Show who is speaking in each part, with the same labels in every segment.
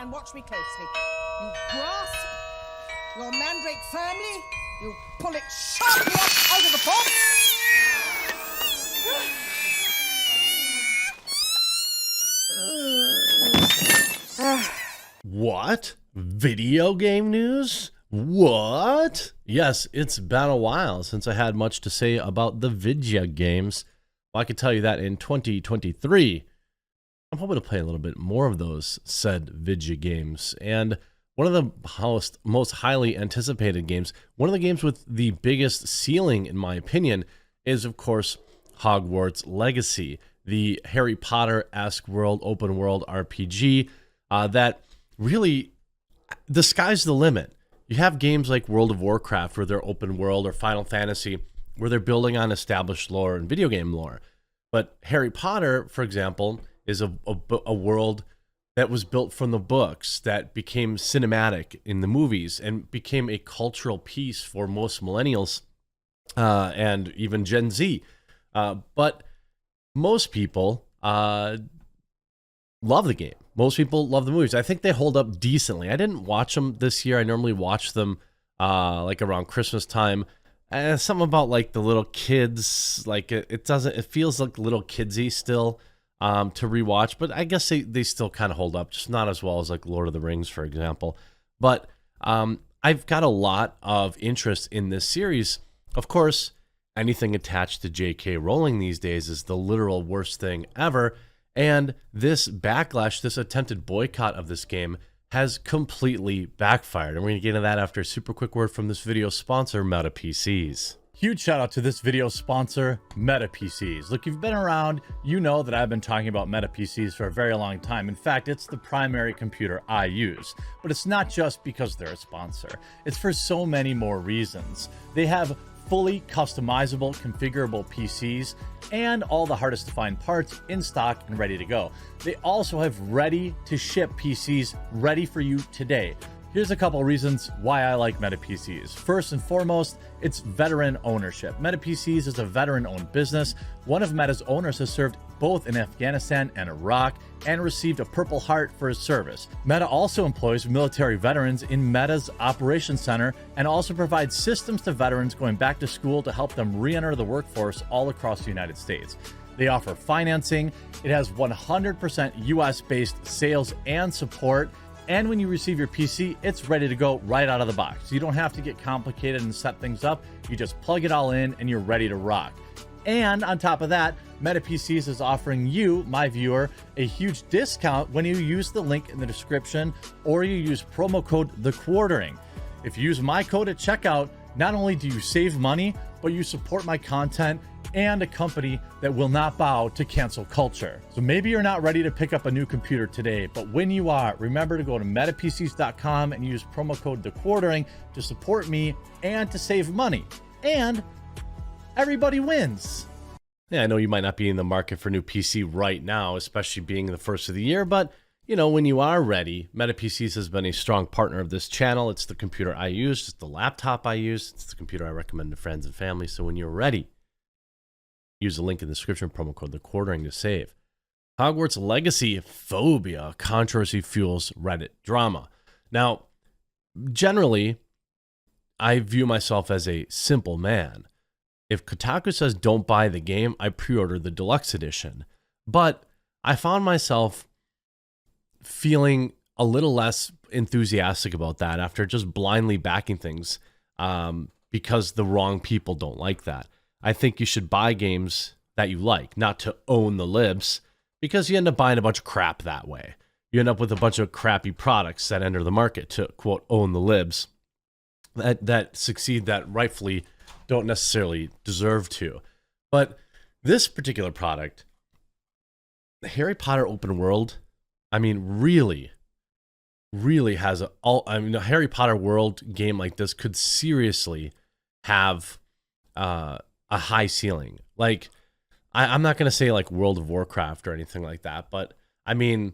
Speaker 1: and watch me closely. You grasp your mandrake firmly, you pull it sharply up out of the pot.
Speaker 2: What? Video game news? What? Yes, it's been a while since I had much to say about the video games. Well, I can tell you that in 2023, I'm hoping to play a little bit more of those said video games. And one of the most highly anticipated games, one of the games with the biggest ceiling, in my opinion, is, of course, Hogwarts Legacy, the Harry Potter-esque world, open world RPG that really, the sky's the limit. You have games like World of Warcraft where they're open world, or Final Fantasy where they're building on established lore and video game lore. But Harry Potter, for example, is a world that was built from the books, that became cinematic in the movies and became a cultural piece for most millennials and even Gen Z. But most people love the game. Most people love the movies. I think they hold up decently. I didn't watch them this year. I normally watch them like around Christmas time. Something about like the little kids, like it feels like little kidsy still to rewatch, but I guess they still kind of hold up, just not as well as like Lord of the Rings, for example. But I've got a lot of interest in this series. Of course, anything attached to J.K. Rowling these days is the literal worst thing ever. And this backlash, this attempted boycott of this game has completely backfired. And we're going to get into that after a super quick word from this video sponsor, Meta PCs. Huge shout out to this video sponsor, Meta PCs. Look, you've been around, you know that I've been talking about Meta PCs for a very long time. In fact, it's the primary computer I use. But it's not just because they're a sponsor. It's for so many more reasons. They have fully customizable, configurable PCs and all the hardest to find parts in stock and ready to go. They also have ready to ship PCs ready for you today. Here's a couple reasons why I like Meta PCs. First and foremost, it's veteran ownership. Meta PCs is a veteran-owned business. One of Meta's owners has served both in Afghanistan and Iraq and received a Purple Heart for his service. Meta also employs military veterans in Meta's operations center and also provides systems to veterans going back to school to help them re-enter the workforce all across the United States. They offer financing. It has 100% US-based sales and support. And when you receive your PC, it's ready to go right out of the box. You don't have to get complicated and set things up. You just plug it all in and you're ready to rock. And on top of that, Meta PCs is offering you, my viewer, a huge discount when you use the link in the description or you use promo code TheQuartering. If you use my code at checkout, not only do you save money, but you support my content and a company that will not bow to cancel culture. So maybe you're not ready to pick up a new computer today, but when you are, remember to go to metapcs.com and use promo code TheQuartering to support me and to save money. And everybody wins. Yeah, I know you might not be in the market for a new PC right now, especially being the first of the year, but you know, when you are ready, Meta PCs has been a strong partner of this channel. It's the computer I use, it's the laptop I use, it's the computer I recommend to friends and family. So when you're ready, use the link in the description, promo code TheQuartering to save. Hogwarts Legacy phobia, controversy fuels Reddit drama. Now, generally, I view myself as a simple man. If Kotaku says don't buy the game, I pre-order the deluxe edition. But I found myself feeling a little less enthusiastic about that after just blindly backing things because the wrong people don't like that. I think you should buy games that you like, not to own the libs, because you end up buying a bunch of crap that way. You end up with a bunch of crappy products that enter the market to, quote, own the libs that succeed, that rightfully don't necessarily deserve to. But this particular product, the Harry Potter open world, I mean, really has a Harry Potter world game like this could seriously have a high ceiling. Like, I'm not going to say like World of Warcraft or anything like that, but I mean,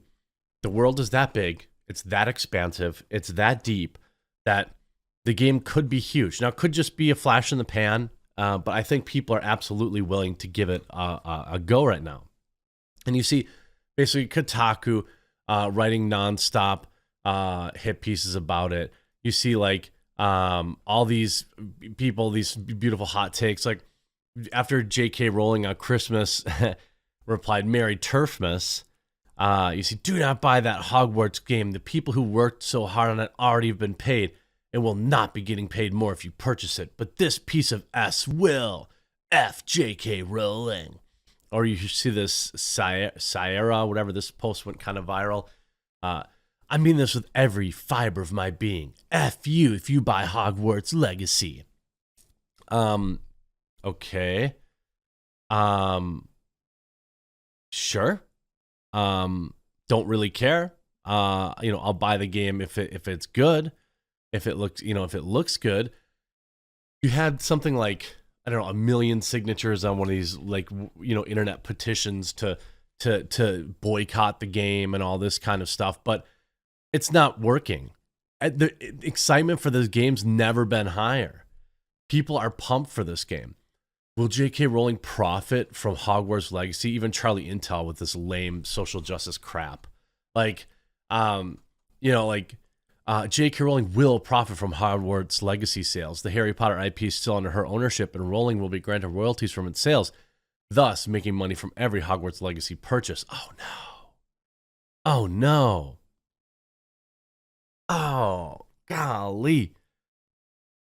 Speaker 2: the world is that big, it's that expansive, it's that deep that the game could be huge. Now, it could just be a flash in the pan, but I think people are absolutely willing to give it a go right now. And you see, basically, Kotaku writing nonstop, hit pieces about it. You see like all these people, these beautiful hot takes. Like after J.K. Rowling on Christmas replied, "Merry Turfmas." You see, do not buy that Hogwarts game. The people who worked so hard on it already have been paid and will not be getting paid more if you purchase it. But this piece of S will. F J.K. Rowling. Or you see this Sierra, whatever, this post went kind of viral. I mean this with every fiber of my being. F you if you buy Hogwarts Legacy. Okay. Sure. Don't really care. I'll buy the game if it's good. If it looks good. You had something like, I don't know, 1 million signatures on one of these internet petitions to boycott the game and all this kind of stuff, but it's not working. The excitement for this game's never been higher. People are pumped for this game. Will J.K. Rowling profit from Hogwarts Legacy? Even Charlie Intel with this lame social justice crap. J.K. Rowling will profit from Hogwarts Legacy sales. The Harry Potter IP is still under her ownership, and Rowling will be granted royalties from its sales, thus making money from every Hogwarts Legacy purchase. Oh, no. Oh, no. Oh, golly.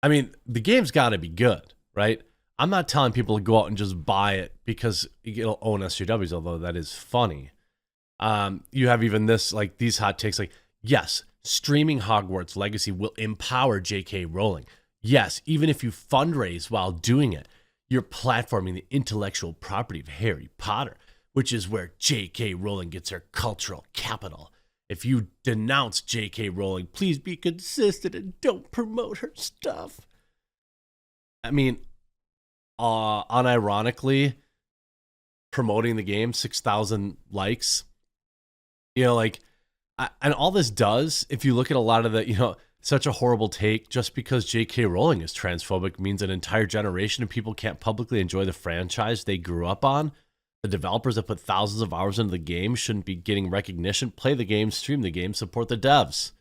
Speaker 2: I mean, the game's got to be good, right? I'm not telling people to go out and just buy it because it'll own SJWs, although that is funny. You have even these hot takes like, yes, streaming Hogwarts Legacy will empower J.K. Rowling. Yes, even if you fundraise while doing it, you're platforming the intellectual property of Harry Potter, which is where J.K. Rowling gets her cultural capital. If you denounce J.K. Rowling, please be consistent and don't promote her stuff. I mean, unironically, promoting the game, 6,000 likes. And all this does, if you look at a lot of the, such a horrible take, just because J.K. Rowling is transphobic means an entire generation of people can't publicly enjoy the franchise they grew up on. The developers that put thousands of hours into the game shouldn't be getting recognition. Play the game, stream the game, support the devs.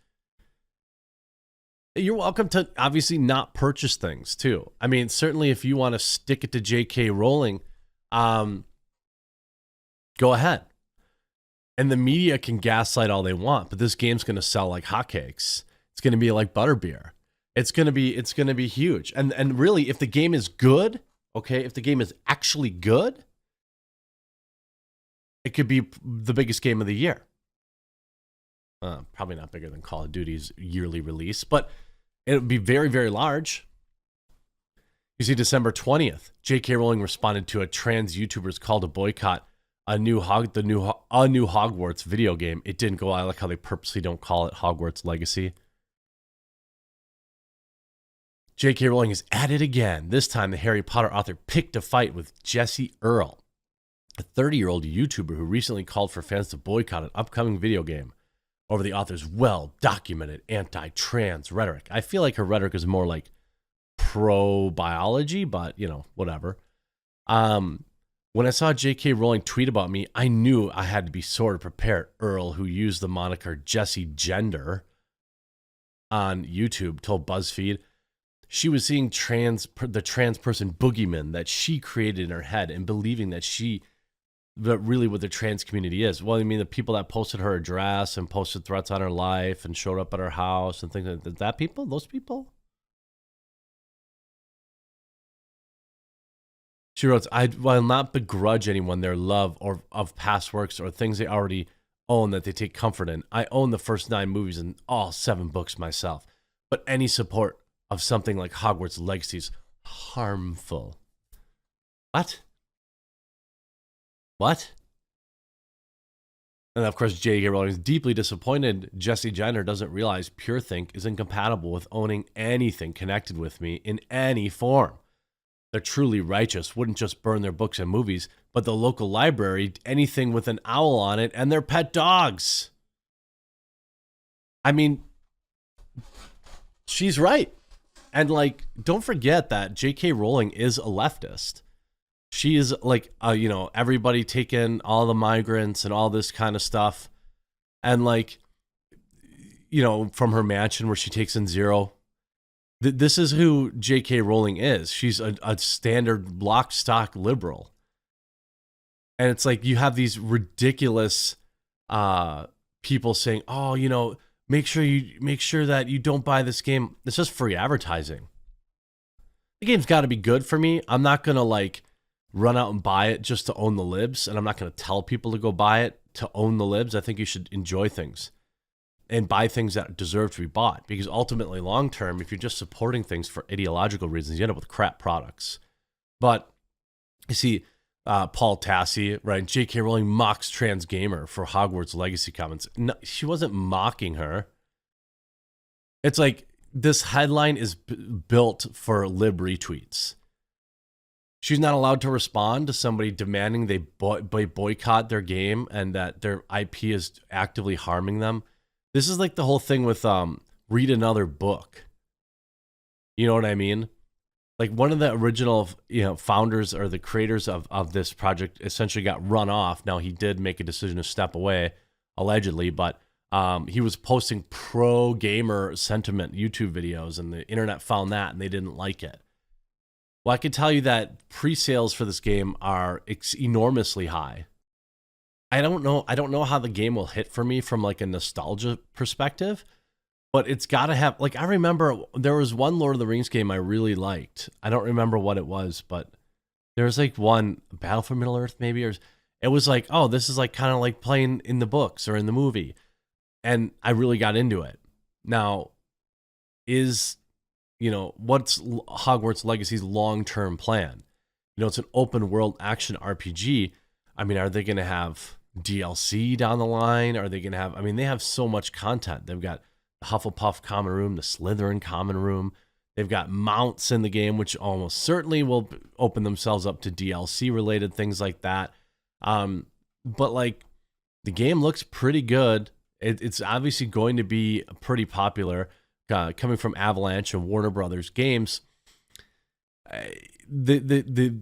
Speaker 2: You're welcome to obviously not purchase things too. I mean, certainly if you want to stick it to J.K. Rowling, go ahead. And the media can gaslight all they want, but this game's going to sell like hotcakes. It's going to be like butterbeer. It's going to be huge. And really, if the game is good, okay, if the game is actually good, it could be the biggest game of the year. Probably not bigger than Call of Duty's yearly release, but it would be very, very large. You see, December 20th, J.K. Rowling responded to a trans YouTuber's call to boycott a new Hogwarts video game. It didn't go. I like how they purposely don't call it Hogwarts Legacy. J.K. Rowling is at it again. This time, the Harry Potter author picked a fight with Jesse Earl, a 30-year-old YouTuber who recently called for fans to boycott an upcoming video game over the author's well-documented anti-trans rhetoric. I feel like her rhetoric is more like pro-biology, but, whatever. When I saw J.K. Rowling tweet about me, I knew I had to be sort of prepared. Earl, who used the moniker Jesse Gender on YouTube, told BuzzFeed she was seeing the trans person boogeyman that she created in her head and believing that really what the trans community is. Well, I mean, the people that posted her address and posted threats on her life and showed up at her house and things like that. People? Those people? She wrote, I will not begrudge anyone their love of past works or things they already own that they take comfort in. I own the first 9 movies and all 7 books myself. But any support of something like Hogwarts Legacy is harmful. What? And of course, J.K. Rowling is deeply disappointed Jesse Gender doesn't realize PureThink is incompatible with owning anything connected with me in any form. The truly righteous wouldn't just burn their books and movies, but the local library, anything with an owl on it, and their pet dogs. I mean, she's right. And don't forget that J.K. Rowling is a leftist. She is everybody taking all the migrants and all this kind of stuff. And you know, from her mansion where she takes in Zero. This is who J.K. Rowling is. She's a standard lock stock liberal. And it's like you have these ridiculous people saying, "Oh, you know, make sure that you don't buy this game. It's just free advertising." The game's got to be good for me. I'm not gonna like run out and buy it just to own the libs, and I'm not gonna tell people to go buy it to own the libs. I think you should enjoy things and buy things that deserve to be bought, because ultimately, long term, if you're just supporting things for ideological reasons, you end up with crap products. But you see, Paul Tassi, right? J.K. Rowling mocks trans gamer for Hogwarts Legacy comments. No, she wasn't mocking her. It's like this headline is built for lib retweets. She's not allowed to respond to somebody demanding they boycott their game and that their IP is actively harming them. This is like the whole thing with read another book. You know what I mean? Like one of the original, you know, founders or the creators of this project essentially got run off. Now he did make a decision to step away, allegedly, but he was posting pro gamer sentiment YouTube videos, and the internet found that and they didn't like it. Well, I can tell you that pre-sales for this game are enormously high. I don't know how the game will hit for me from like a nostalgia perspective, but it's got to have, like, I remember there was one Lord of the Rings game I really liked. I don't remember what it was, but there was like one, Battle for Middle-earth maybe, or it was like, oh, this is like kind of like playing in the books or in the movie. And I really got into it. Now, what's Hogwarts Legacy's long-term plan? You know, it's an open world action RPG. I mean, are they going to have DLC down the line? Are they going to have, I mean, they have so much content. They've got the Hufflepuff common room, the Slytherin common room. They've got mounts in the game, which almost certainly will open themselves up to DLC related things like that. But like the game looks pretty good. It's obviously going to be pretty popular, coming from Avalanche and Warner Brothers Games. The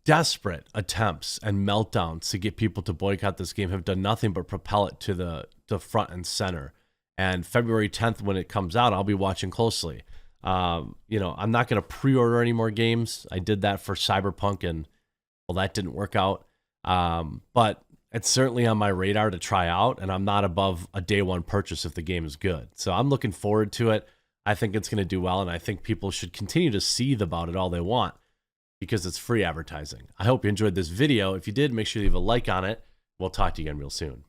Speaker 2: desperate attempts and meltdowns to get people to boycott this game have done nothing but propel it to the front and center. And February 10th, when it comes out, I'll be watching closely. You know, I'm not going to pre-order any more games. I did that for Cyberpunk, and well, that didn't work out. But it's certainly on my radar to try out, and I'm not above a day one purchase if the game is good. So I'm looking forward to it. I think it's going to do well, and I think people should continue to seethe about it all they want, because it's free advertising. I hope you enjoyed this video. If you did, make sure you leave a like on it. We'll talk to you again real soon.